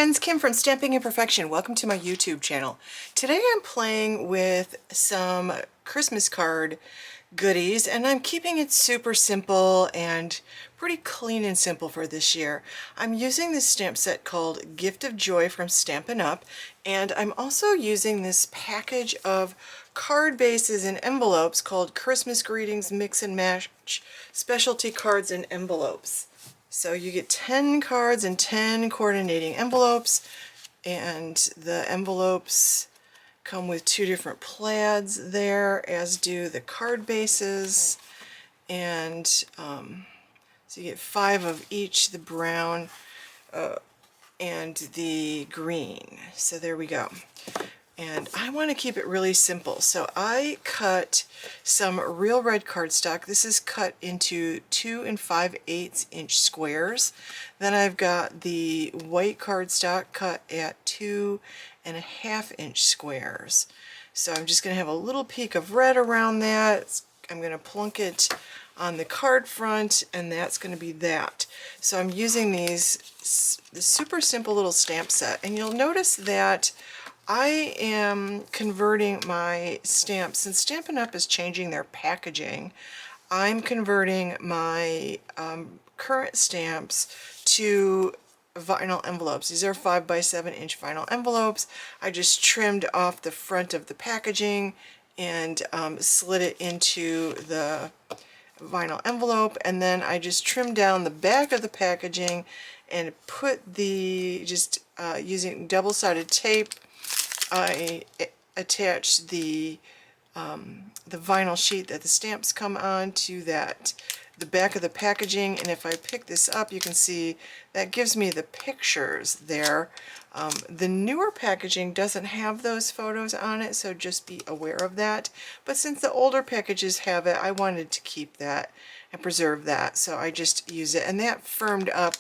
friends, Kim from Stamping Imperfection. Welcome to my YouTube channel. Today I'm playing with some Christmas card goodies and I'm keeping it super simple and pretty clean and simple for this year. I'm using this stamp set called Gift of Joy from Stampin Up, and I'm also using this package of card bases and envelopes called Christmas Greetings Mix and Match Specialty Cards and Envelopes. So you get 10 cards and 10 coordinating envelopes, and the envelopes come with 2 different plaids there, as do the card bases, and so you get 5 of each, the brown and the green. So there we go. And I want to keep it really simple, so I cut some real red cardstock. This is cut into 2 5/8 inch squares. Then I've got the white cardstock cut at 2 1/2 inch squares. So I'm just going to have a little peak of red around that. I'm going to plunk it on the card front, and that's going to be that. So I'm using this super simple little stamp set, and you'll notice that I am converting my stamps. Since Stampin' Up! Is changing their packaging, I'm converting my current stamps to vinyl envelopes. These are 5 by 7 inch vinyl envelopes. I just trimmed off the front of the packaging and slid it into the vinyl envelope, and then I just trimmed down the back of the packaging and put using double-sided tape, I attached the vinyl sheet that the stamps come on to the back of the packaging, and if I pick this up, you can see that gives me the pictures there. The newer packaging doesn't have those photos on it, so just be aware of that. But since the older packages have it, I wanted to keep that and preserve that, so I just use it, and that firmed up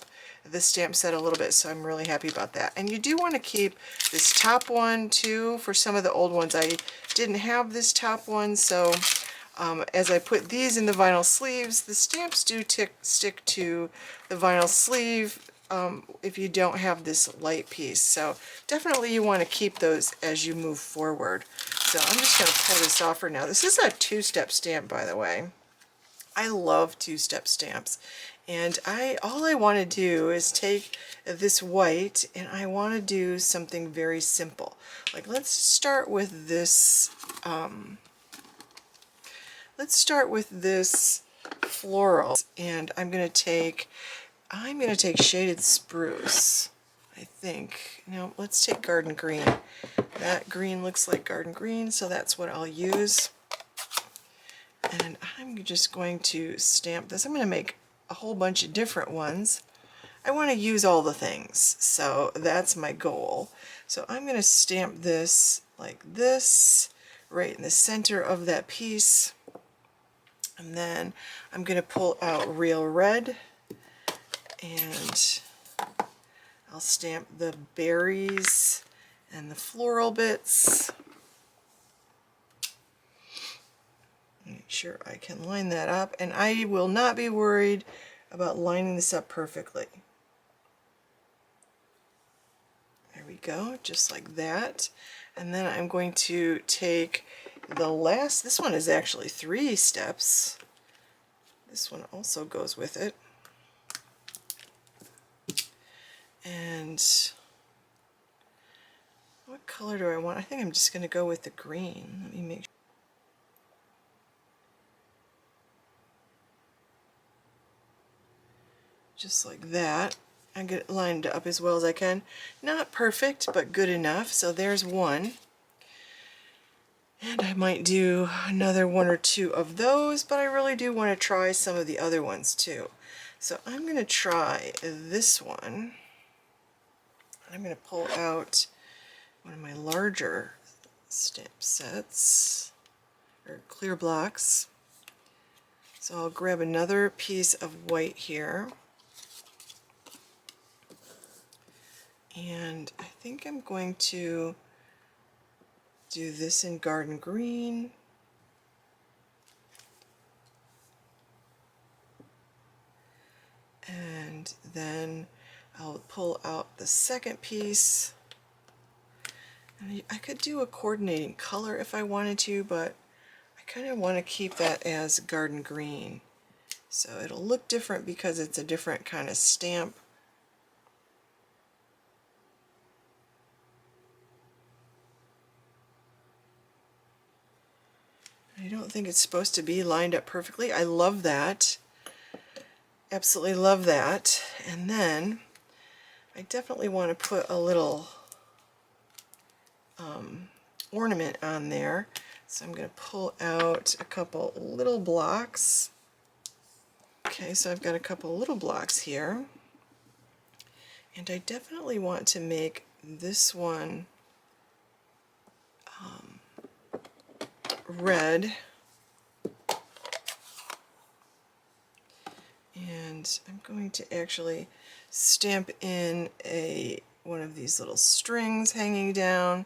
the stamp set a little bit, so I'm really happy about that. And you do want to keep this top one too. For some of the old ones, I didn't have this top one, so as I put these in the vinyl sleeves, the stamps do stick to the vinyl sleeve if you don't have this light piece. So definitely you want to keep those as you move forward. So I'm just going to pull this off for now. This is a 2-step stamp, by the way. I love 2-step stamps, and all I want to do is take this white and I want to do something very simple. Like, let's start with this floral, and I'm going to take shaded spruce, I think. No, let's take garden green. That green looks like garden green, so that's what I'll use. And I'm just going to stamp this. I'm going to make a whole bunch of different ones. I want to use all the things, so that's my goal. So I'm going to stamp this like this, right in the center of that piece. And then I'm going to pull out real red, and I'll stamp the berries and the floral bits. Make sure I can line that up, and I will not be worried about lining this up perfectly. There we go, just like that. And then I'm going to take the last, this one is actually 3 steps. This one also goes with it. And what color do I want? I think I'm just going to go with the green. Let me make sure. Just like that. I get it lined up as well as I can. Not perfect, but good enough. So there's one. And I might do another 1 or 2 of those, but I really do want to try some of the other ones too. So I'm going to try this one. I'm going to pull out one of my larger stamp sets, or clear blocks. So I'll grab another piece of white here. And I think I'm going to do this in garden green. And then I'll pull out the second piece. And I could do a coordinating color if I wanted to, but I kind of want to keep that as garden green. So it'll look different because it's a different kind of stamp. I don't think it's supposed to be lined up perfectly. I love that. Absolutely love that. And then I definitely want to put a little ornament on there. So I'm going to pull out a couple little blocks. Okay, so I've got a couple little blocks here. And I definitely want to make this one red. And I'm going to actually stamp in one of these little strings hanging down.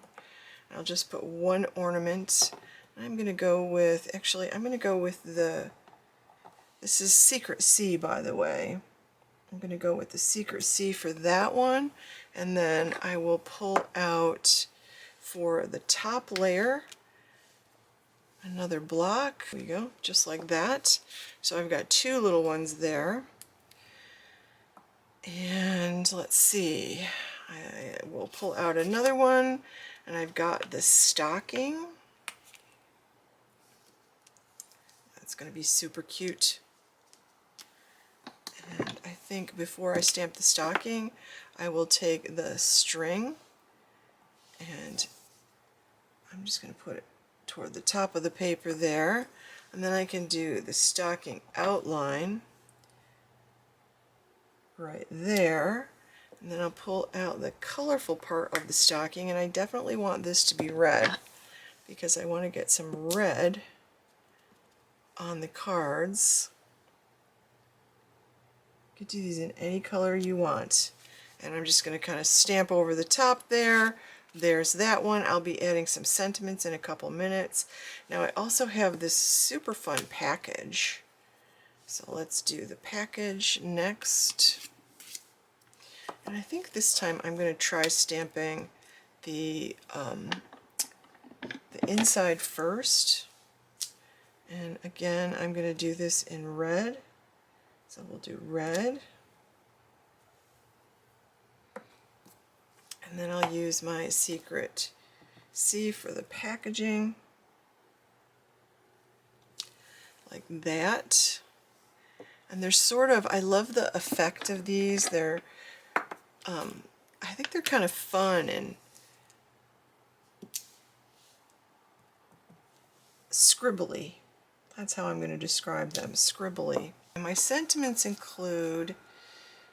I'll just put one ornament. I'm going to go with, actually, I'm going to go with this is Secret C, by the way. I'm going to go with the Secret C for that one, and then I will pull out for the top layer another block. There we go, just like that. So I've got two little ones there. And let's see, I will pull out another one, and I've got the stocking. That's going to be super cute. And I think before I stamp the stocking, I will take the string and I'm just going to put it toward the top of the paper there, and then I can do the stocking outline right there, and then I'll pull out the colorful part of the stocking, and I definitely want this to be red because I want to get some red on the cards. You could do these in any color you want. And I'm just going to kind of stamp over the top there. There's that one. I'll be adding some sentiments in a couple minutes. Now I also have this super fun package. So let's do the package next. And I think this time I'm going to try stamping the inside first. And again, I'm going to do this in red. So we'll do red. And then I'll use my Secret C for the packaging, like that. And they're sort of, I love the effect of these. They're, I think they're kind of fun and scribbly. That's how I'm going to describe them, scribbly. And my sentiments include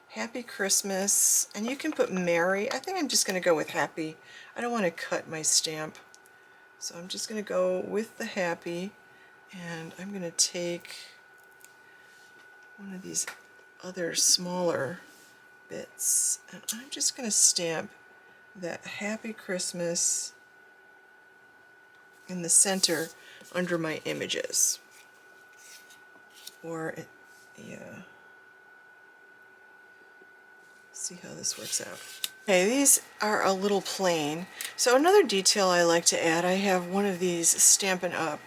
Happy Christmas, and you can put Merry. I think I'm just going to go with Happy. I don't want to cut my stamp, so I'm just going to go with the Happy, and I'm going to take one of these other smaller bits, and I'm just going to stamp that Happy Christmas in the center under my images. Or, yeah. See how this works out. Okay, these are a little plain. So another detail I like to add, I have one of these Stampin' Up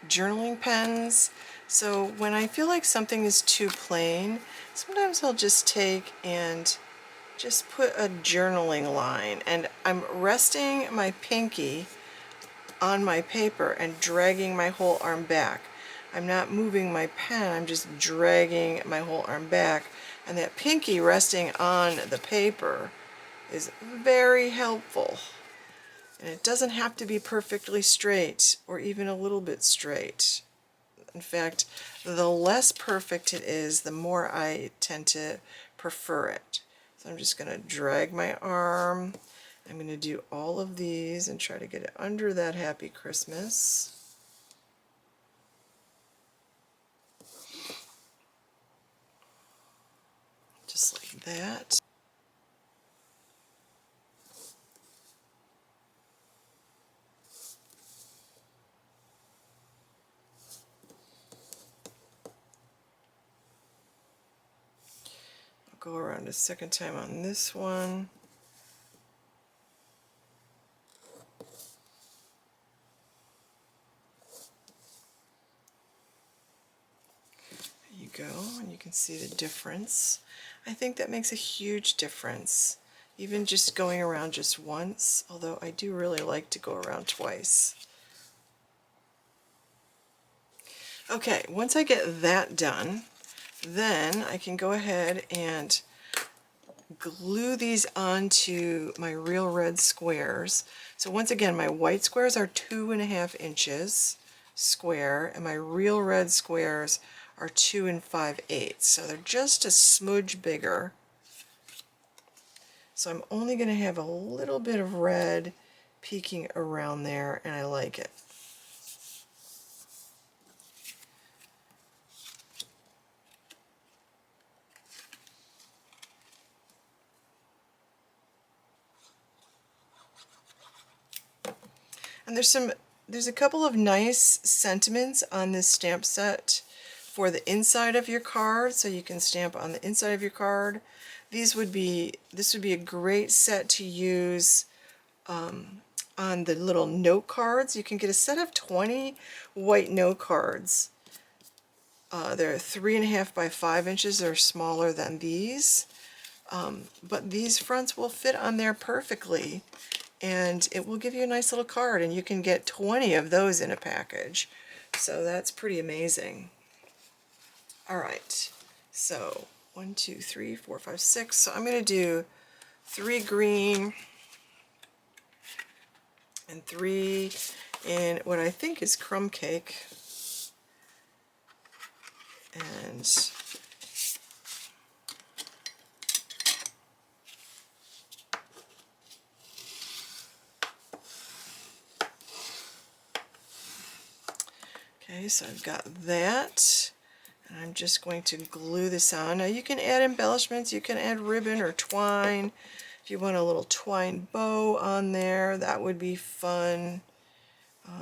journaling pens. So when I feel like something is too plain, sometimes I'll just take and just put a journaling line. And I'm resting my pinky on my paper and dragging my whole arm back. I'm not moving my pen, I'm just dragging my whole arm back. And that pinky resting on the paper is very helpful. And it doesn't have to be perfectly straight or even a little bit straight. In fact, the less perfect it is, the more I tend to prefer it. So I'm just going to drag my arm. I'm going to do all of these and try to get it under that Happy Christmas. Just like that. Go around a second time on this one. There you go, and you can see the difference. I think that makes a huge difference. Even just going around just once, although I do really like to go around twice. Okay, once I get that done, then I can go ahead and glue these onto my real red squares. So once again, my white squares are 2.5 inches square, and my real red squares are 2 5/8. So they're just a smudge bigger. So I'm only going to have a little bit of red peeking around there, and I like it. And there's a couple of nice sentiments on this stamp set for the inside of your card, so you can stamp on the inside of your card. This would be a great set to use on the little note cards. You can get a set of 20 white note cards. They're 3.5 by 5 inches. They're smaller than these, but these fronts will fit on there perfectly, and it will give you a nice little card, and you can get 20 of those in a package. So that's pretty amazing. All right, so 1, 2, 3, 4, 5, 6. So I'm going to do 3 green and 3 in what I think is crumb cake. And okay, so I've got that, and I'm just going to glue this on. Now you can add embellishments, you can add ribbon or twine. If you want a little twine bow on there, that would be fun.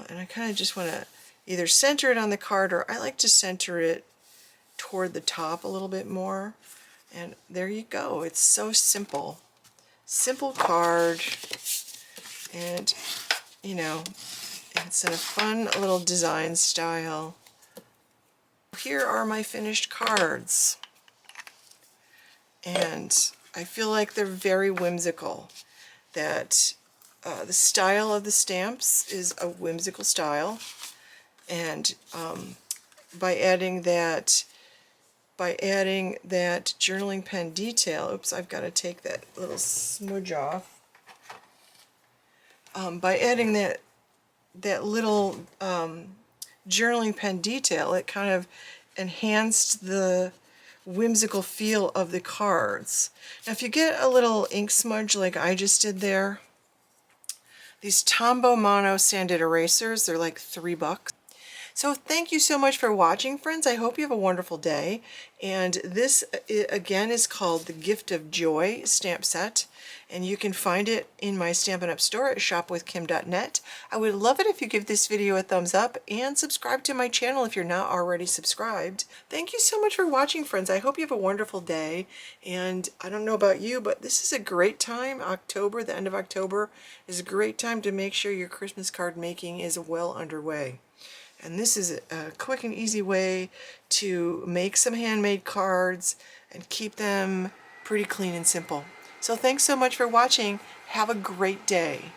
And I kind of just want to either center it on the card, or I like to center it toward the top a little bit more. And there you go. It's so simple. Simple card, and you know, it's in a fun little design style. Here are my finished cards, and I feel like they're very whimsical. That the style of the stamps is a whimsical style, and by adding that journaling pen detail, oops, I've got to take that little smudge off. By adding that little journaling pen detail, it kind of enhanced the whimsical feel of the cards. Now if you get a little ink smudge like I just did there, these Tombow Mono sanded erasers, they're like $3. So thank you so much for watching, friends. I hope you have a wonderful day. And this, again, is called the Gift of Joy stamp set. And you can find it in my Stampin' Up! Store at shopwithkim.net. I would love it if you give this video a thumbs up and subscribe to my channel if you're not already subscribed. Thank you so much for watching, friends. I hope you have a wonderful day. And I don't know about you, but this is a great time. October, the end of October, is a great time to make sure your Christmas card making is well underway. And this is a quick and easy way to make some handmade cards and keep them pretty clean and simple. So thanks so much for watching. Have a great day.